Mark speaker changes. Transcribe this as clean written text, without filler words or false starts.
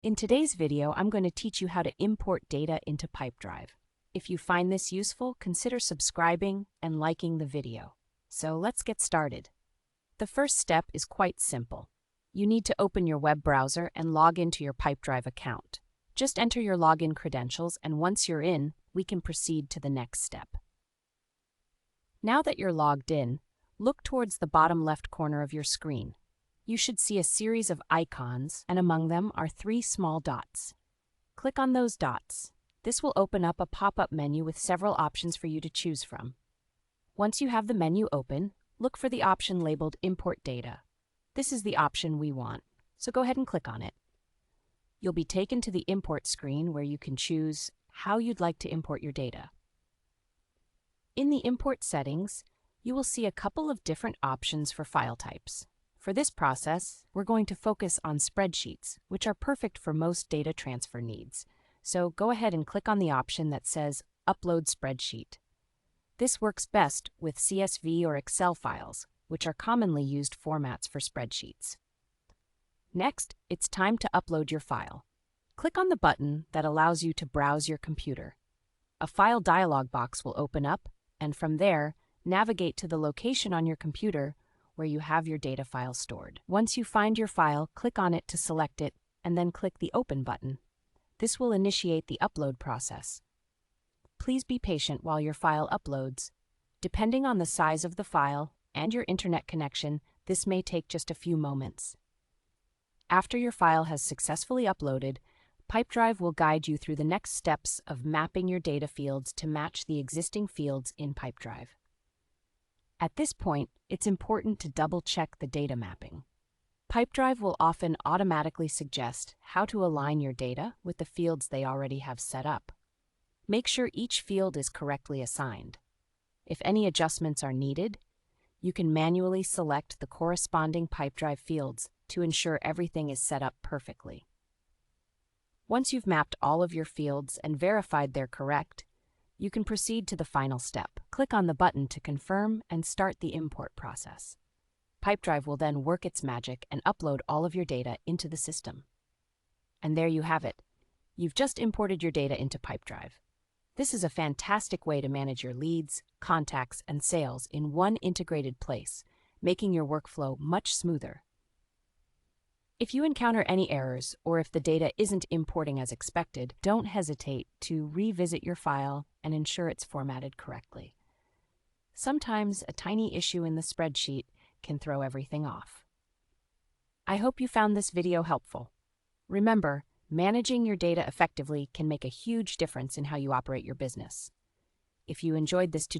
Speaker 1: In today's video, I'm going to teach you how to import data into Pipedrive. If you find this useful, consider subscribing and liking the video. So let's get started. The first step is quite simple. You need to open your web browser and log into your Pipedrive account. Just enter your login credentials, and once you're in, we can proceed to the next step. Now that you're logged in, look towards the bottom left corner of your screen. You should see a series of icons, and among them are 3 small dots. Click on those dots. This will open up a pop-up menu with several options for you to choose from. Once you have the menu open, look for the option labeled Import Data. This is the option we want, so go ahead and click on it. You'll be taken to the import screen where you can choose how you'd like to import your data. In the import settings, you will see a couple of different options for file types. For this process, we're going to focus on spreadsheets, which are perfect for most data transfer needs. So go ahead and click on the option that says Upload Spreadsheet. This works best with CSV or Excel files, which are commonly used formats for spreadsheets. Next, it's time to upload your file. Click on the button that allows you to browse your computer. A file dialog box will open up, and from there, navigate to the location on your computer where you have your data file stored. Once you find your file, click on it to select it, and then click the Open button. This will initiate the upload process. Please be patient while your file uploads. Depending on the size of the file and your internet connection, this may take just a few moments. After your file has successfully uploaded, Pipedrive will guide you through the next steps of mapping your data fields to match the existing fields in Pipedrive. At this point, it's important to double-check the data mapping. Pipedrive will often automatically suggest how to align your data with the fields they already have set up. Make sure each field is correctly assigned. If any adjustments are needed, you can manually select the corresponding Pipedrive fields to ensure everything is set up perfectly. Once you've mapped all of your fields and verified they're correct, you can proceed to the final step. Click on the button to confirm and start the import process. Pipedrive will then work its magic and upload all of your data into the system. And there you have it. You've just imported your data into Pipedrive. This is a fantastic way to manage your leads, contacts, and sales in one integrated place, making your workflow much smoother. If you encounter any errors, or if the data isn't importing as expected, don't hesitate to revisit your file and ensure it's formatted correctly. Sometimes a tiny issue in the spreadsheet can throw everything off. I hope you found this video helpful. Remember, managing your data effectively can make a huge difference in how you operate your business. If you enjoyed this tutorial,